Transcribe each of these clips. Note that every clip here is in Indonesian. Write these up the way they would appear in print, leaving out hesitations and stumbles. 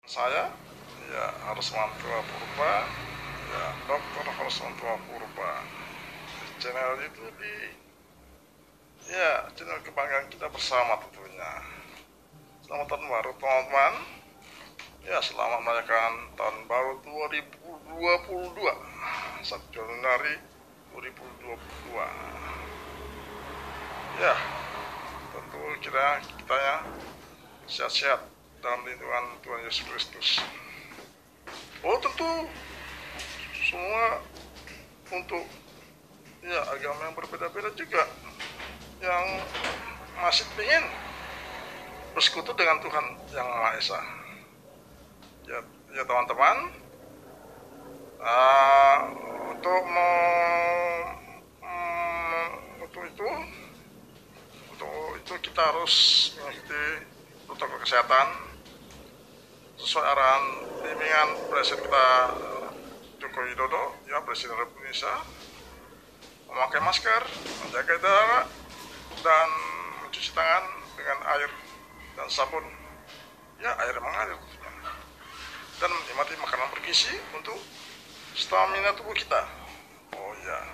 Saya ya harus mantua purba, ya dokter harus mantua purba. Channel itu channel kebanggaan kita bersama tentunya. Selamat tahun baru teman-teman. Ya, selamat merayakan tahun baru 2022, 1 Januari 2022. Ya, tentu kita ya sehat-sehat dalam lindungan Tuhan Yesus Kristus. Oh, tentu semua untuk agama yang berbeda-beda juga yang masih ingin bersekutu dengan Tuhan yang Maha Esa. Ya teman-teman, untuk itu kita harus mengikuti protokol kesehatan sesuai arahan bimbingan Presiden kita Joko Widodo, ya Presiden Republik Indonesia, memakai masker, menjaga jarak, dan mencuci tangan dengan air dan sabun, air mengalir, dan menikmati makanan bergizi untuk stamina tubuh kita. Oh ya,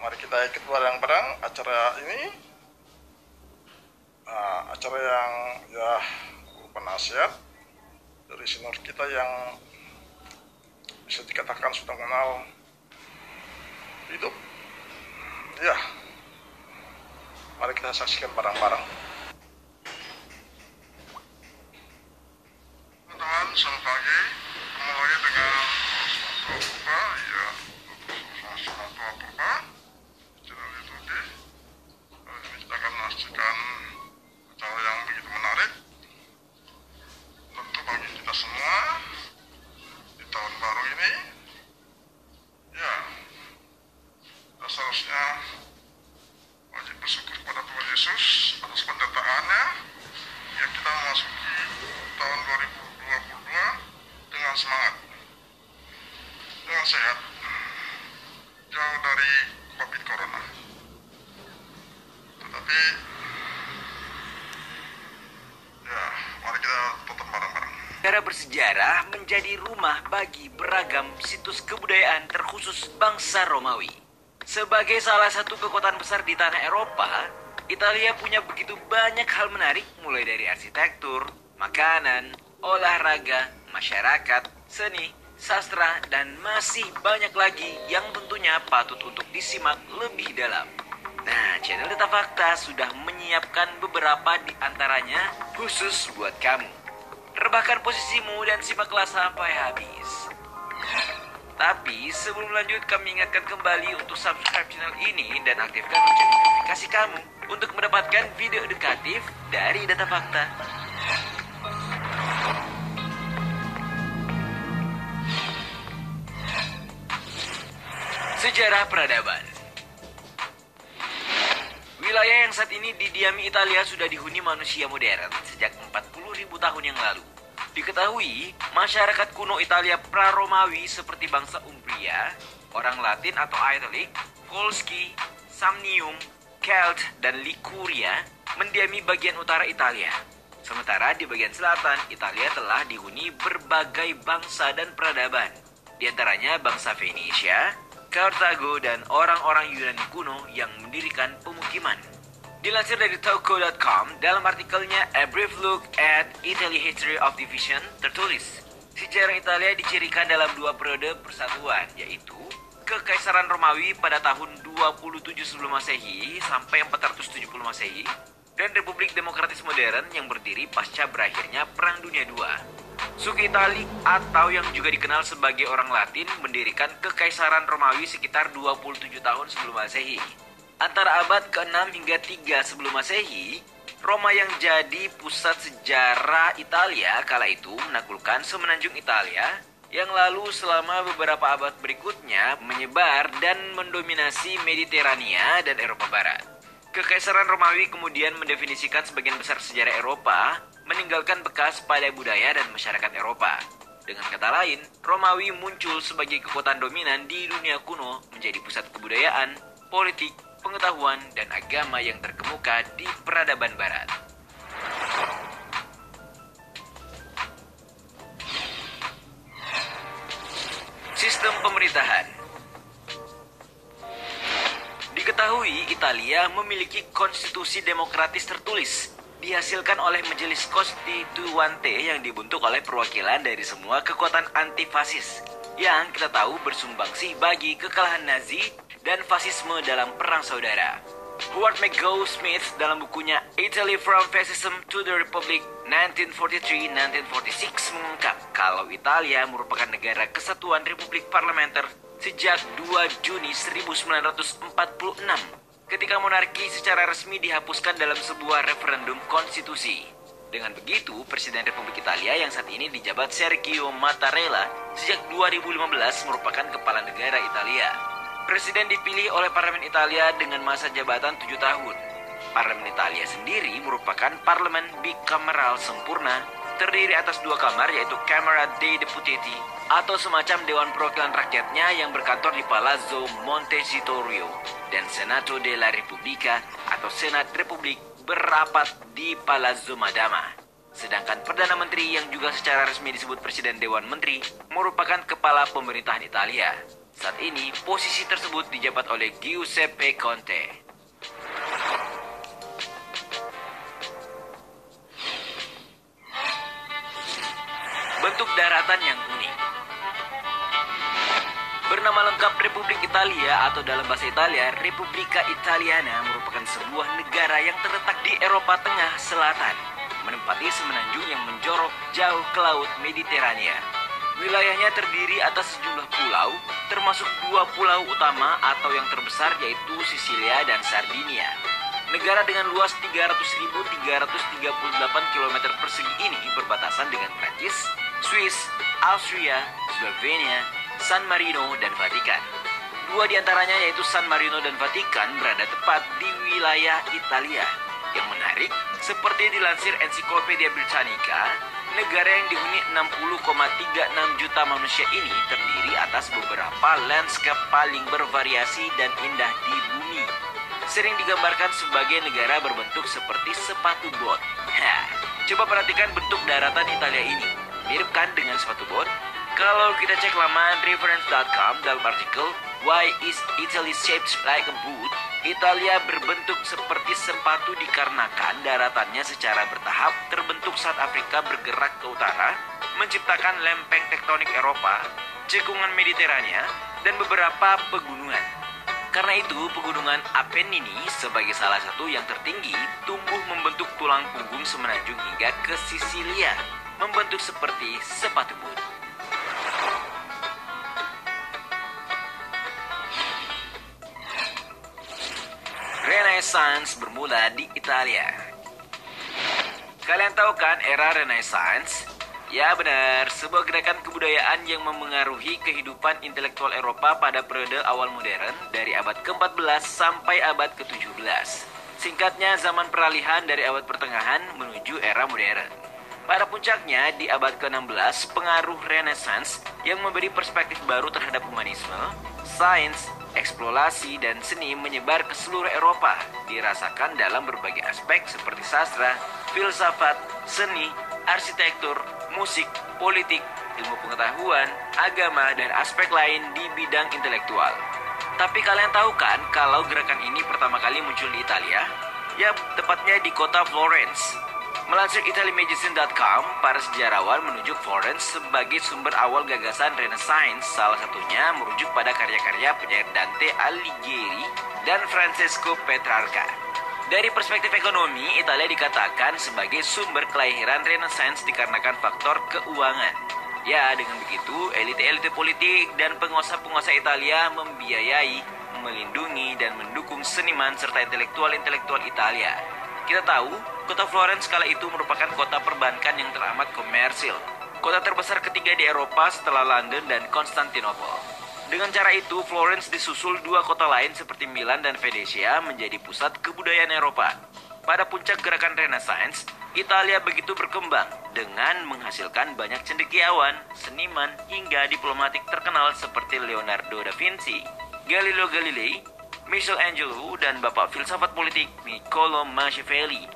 mari kita ikut bareng-bareng acara ini, acara yang berupa nasihat dari senior kita yang bisa dikatakan sudah mengenal hidup. Ya, mari kita saksikan bareng-bareng. Teman-teman, selamat pagi. Mulai dengan Purba, Tua Purba, channel YouTube. Ini kita akan menyaksikan acara yang begitu menarik, tentu bagi kita semua di tahun baru ini. Ya, kita seharusnya wajib bersyukur kepada Tuhan Yesus atas pendertaannya, yang kita memasuki tahun 2022 dengan semangat, dengan sehat, jauh dari COVID Corona. Tetapi mari kita tonton bareng-bareng. Negara bersejarah menjadi rumah bagi beragam situs kebudayaan terkhusus bangsa Romawi. Sebagai salah satu kekuatan besar di tanah Eropa, Italia punya begitu banyak hal menarik, mulai dari arsitektur, makanan, olahraga, masyarakat, seni, sastra, dan masih banyak lagi yang tentunya patut untuk disimak lebih dalam. Nah, channel Data Fakta sudah menyiapkan beberapa di antaranya khusus buat kamu. Rebahkan posisimu dan simaklah sampai habis. Tapi sebelum lanjut, kami ingatkan kembali untuk subscribe channel ini dan aktifkan lonceng notifikasi kamu untuk mendapatkan video edukatif dari Data Fakta. Sejarah peradaban. Wilayah yang saat ini didiami Italia sudah dihuni manusia modern sejak 40.000 tahun yang lalu. Diketahui, masyarakat kuno Italia pra-Romawi seperti bangsa Umbria, orang Latin atau Italic, Volsci, Samnium, Celt, dan Liguria mendiami bagian utara Italia. Sementara di bagian selatan, Italia telah dihuni berbagai bangsa dan peradaban. Di antaranya bangsa Venesia, Karthago, dan orang-orang Yunani kuno yang mendirikan pemukiman. Dilansir dari Toko.com, dalam artikelnya A Brief Look at Italy History of Division, tertulis, sejarah Italia dicirikan dalam dua periode persatuan, yaitu Kekaisaran Romawi pada tahun 27 sebelum Masehi sampai 470 Masehi, dan Republik Demokratis Modern yang berdiri pasca berakhirnya Perang Dunia II. Suku Itali atau yang juga dikenal sebagai orang Latin mendirikan Kekaisaran Romawi sekitar 27 tahun sebelum Masehi. Antara abad ke-6 hingga 3 sebelum Masehi, Roma yang jadi pusat sejarah Italia kala itu menaklukkan semenanjung Italia yang lalu selama beberapa abad berikutnya menyebar dan mendominasi Mediterania dan Eropa Barat. Kekaisaran Romawi kemudian mendefinisikan sebagian besar sejarah Eropa, meninggalkan bekas pada budaya dan masyarakat Eropa. Dengan kata lain, Romawi muncul sebagai kekuatan dominan di dunia kuno, menjadi pusat kebudayaan, politik, pengetahuan, dan agama yang terkemuka di peradaban barat. pemerintahan. Diketahui Italia memiliki konstitusi demokratis tertulis, dihasilkan oleh Majelis Costituante yang dibentuk oleh perwakilan dari semua kekuatan anti-fasis, yang kita tahu bersumbangsi bagi kekalahan Nazi dan fasisme dalam Perang Saudara. Howard McGough Smith dalam bukunya Italy from Fascism to the Republic 1943-1946 mengungkap kalau Italia merupakan negara kesatuan republik parlementer sejak 2 Juni 1946 ketika monarki secara resmi dihapuskan dalam sebuah referendum konstitusi. Dengan begitu, Presiden Republik Italia yang saat ini dijabat Sergio Mattarella sejak 2015 merupakan kepala negara Italia. Presiden dipilih oleh Parlemen Italia dengan masa jabatan 7 tahun. Parlemen Italia sendiri merupakan parlemen bikameral sempurna, terdiri atas 2 kamar yaitu Camera dei Deputati atau semacam Dewan Perwakilan Rakyatnya yang berkantor di Palazzo Montecitorio, dan Senato della Repubblica atau Senat Republik berapat di Palazzo Madama. Sedangkan Perdana Menteri yang juga secara resmi disebut Presiden Dewan Menteri merupakan kepala pemerintahan Italia. Saat ini posisi tersebut dijabat oleh Giuseppe Conte. Bentuk daratan yang unik. Bernama lengkap Republik Italia atau dalam bahasa Italia Repubblica Italiana merupakan sebuah negara yang terletak di Eropa Tengah Selatan, menempati semenanjung yang menjorok jauh ke Laut Mediterania. Wilayahnya terdiri atas sejumlah pulau, termasuk 2 pulau utama atau yang terbesar yaitu Sisilia dan Sardinia. Negara dengan luas 300.338 km persegi ini berbatasan dengan Prancis, Swiss, Austria, Slovenia, San Marino, dan Vatikan. 2 diantaranya yaitu San Marino dan Vatikan berada tepat di wilayah Italia. Yang menarik, seperti dilansir Encyclopedia Britannica, negara yang dihuni 60,36 juta manusia ini terdiri atas beberapa lanskap paling bervariasi dan indah di bumi. Sering digambarkan sebagai negara berbentuk seperti sepatu bot. Coba perhatikan bentuk daratan Italia ini. Mirip kan dengan sepatu bot? Kalau kita cek laman reference.com dalam artikel Why is Italy shaped like a boot? Italia berbentuk seperti sepatu dikarenakan daratannya secara bertahap terbentuk saat Afrika bergerak ke utara, menciptakan lempeng tektonik Eropa, cekungan Mediterania, dan beberapa pegunungan. Karena itu, pegunungan Apennini sebagai salah satu yang tertinggi tumbuh membentuk tulang punggung semenanjung hingga ke Sisilia, membentuk seperti sepatu boot. Renaissance bermula di Italia. Kalian tahu kan era Renaissance? Ya benar, sebuah gerakan kebudayaan yang memengaruhi kehidupan intelektual Eropa pada periode awal modern dari abad ke-14 sampai abad ke-17. Singkatnya, zaman peralihan dari abad pertengahan menuju era modern. Pada puncaknya di abad ke-16, pengaruh Renaissance yang memberi perspektif baru terhadap humanisme, sains, eksplorasi, dan seni menyebar ke seluruh Eropa, dirasakan dalam berbagai aspek seperti sastra, filsafat, seni, arsitektur, musik, politik, ilmu pengetahuan, agama, dan aspek lain di bidang intelektual. Tapi kalian tahu kan kalau gerakan ini pertama kali muncul di Italia? Ya, tepatnya di kota Florence. Melansir ItalyMagazine.com, para sejarawan menunjuk Florence sebagai sumber awal gagasan Renaissance, salah satunya merujuk pada karya-karya penyair Dante Alighieri dan Francesco Petrarca. Dari perspektif ekonomi, Italia dikatakan sebagai sumber kelahiran Renaissance dikarenakan faktor keuangan. Ya, dengan begitu, elit-elit politik dan penguasa-penguasa Italia membiayai, melindungi, dan mendukung seniman serta intelektual-intelektual Italia. Kita tahu, kota Florence kala itu merupakan kota perbankan yang teramat komersil. Kota terbesar ketiga di Eropa setelah London dan Konstantinopel. Dengan cara itu, Florence disusul 2 kota lain seperti Milan dan Venesia menjadi pusat kebudayaan Eropa. Pada puncak gerakan Renaissance, Italia begitu berkembang dengan menghasilkan banyak cendekiawan, seniman, hingga diplomatik terkenal seperti Leonardo da Vinci, Galileo Galilei, Michelangelo, dan bapak filsafat politik Niccolo Machiavelli.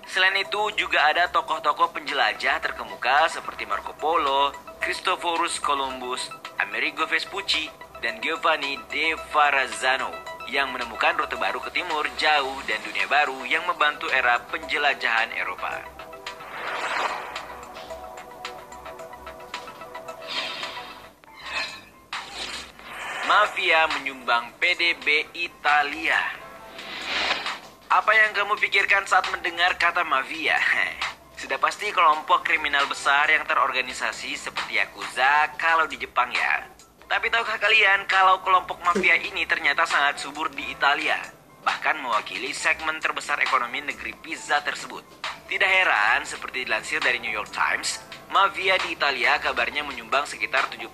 Selain itu juga ada tokoh-tokoh penjelajah terkemuka seperti Marco Polo, Christophorus Columbus, Amerigo Vespucci, dan Giovanni De Verrazzano yang menemukan rute baru ke timur jauh dan dunia baru yang membantu era penjelajahan Eropa. Mafia menyumbang PDB Italia. Apa yang kamu pikirkan saat mendengar kata mafia? Sudah pasti kelompok kriminal besar yang terorganisasi seperti Yakuza kalau di Jepang ya. Tapi tahukah kalian kalau kelompok mafia ini ternyata sangat subur di Italia, bahkan mewakili segmen terbesar ekonomi negeri pizza tersebut. Tidak heran, seperti dilansir dari New York Times, mafia di Italia kabarnya menyumbang sekitar 7%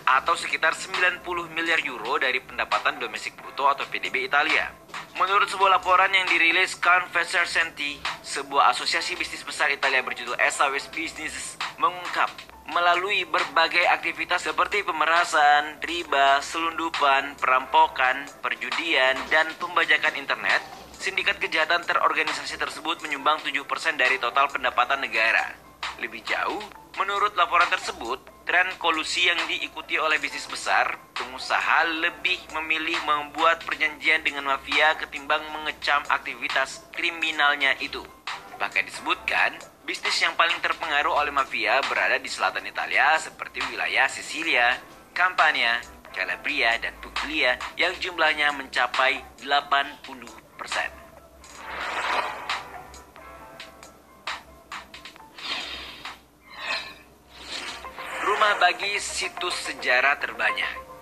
atau sekitar 90 miliar euro dari pendapatan domestik bruto atau PDB Italia. Menurut sebuah laporan yang dirilis Confesercenti, sebuah asosiasi bisnis besar Italia berjudul SAWS Business mengungkap, melalui berbagai aktivitas seperti pemerasan, riba, selundupan, perampokan, perjudian, dan pembajakan internet, sindikat kejahatan terorganisasi tersebut menyumbang 7% dari total pendapatan negara. Lebih jauh, menurut laporan tersebut, tren kolusi yang diikuti oleh bisnis besar, pengusaha lebih memilih membuat perjanjian dengan mafia ketimbang mengecam aktivitas kriminalnya itu. Bahkan disebutkan, bisnis yang paling terpengaruh oleh mafia berada di selatan Italia seperti wilayah Sisilia, Campania, Calabria, dan Puglia yang jumlahnya mencapai 80%. Rumah bagi situs sejarah terbanyak.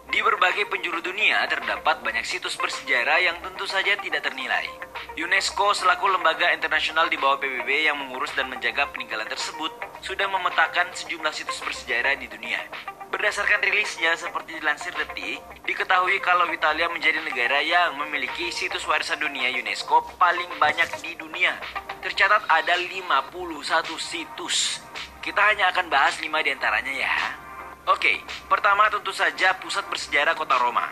Di berbagai penjuru dunia terdapat banyak situs bersejarah yang tentu saja tidak ternilai. UNESCO selaku lembaga internasional di bawah PBB yang mengurus dan menjaga peninggalan tersebut sudah memetakan sejumlah situs bersejarah di dunia. Berdasarkan rilisnya seperti dilansir Detik, diketahui kalau Italia menjadi negara yang memiliki situs warisan dunia UNESCO paling banyak di dunia. Tercatat ada 51 situs. Kita hanya akan bahas 5 diantaranya ya. Oke, pertama tentu saja pusat bersejarah kota Roma.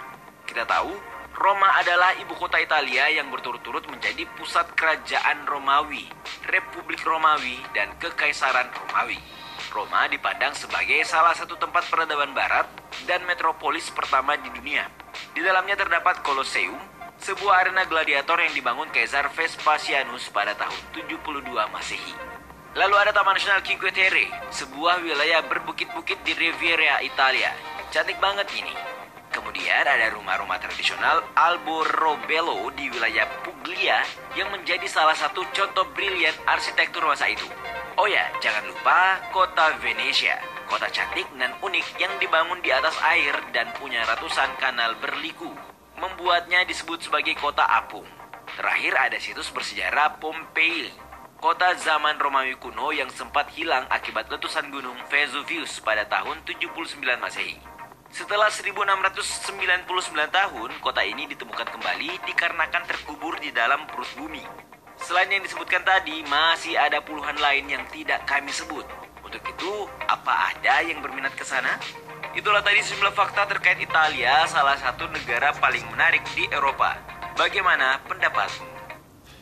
Kita tahu, Roma adalah ibu kota Italia yang berturut-turut menjadi pusat kerajaan Romawi, Republik Romawi, dan Kekaisaran Romawi. Roma dipandang sebagai salah satu tempat peradaban barat dan metropolis pertama di dunia. Di dalamnya terdapat Colosseum, sebuah arena gladiator yang dibangun Kaisar Vespasianus pada tahun 72 Masehi. Lalu ada Taman Nasional Cinque Terre, sebuah wilayah berbukit-bukit di Riviera Italia. Cantik banget ini. Kemudian ada rumah-rumah tradisional Alberobello di wilayah Puglia yang menjadi salah satu contoh brilian arsitektur masa itu. Oh ya, jangan lupa kota Venesia, kota cantik dan unik yang dibangun di atas air dan punya ratusan kanal berliku. Membuatnya disebut sebagai kota apung. Terakhir ada situs bersejarah Pompeii, kota zaman Romawi kuno yang sempat hilang akibat letusan gunung Vesuvius pada tahun 79 Masehi. Setelah 1699 tahun, kota ini ditemukan kembali dikarenakan terkubur di dalam perut bumi. Selain yang disebutkan tadi, masih ada puluhan lain yang tidak kami sebut. Untuk itu, apa ada yang berminat ke sana? Itulah tadi sejumlah fakta terkait Italia, salah satu negara paling menarik di Eropa. Bagaimana pendapatmu?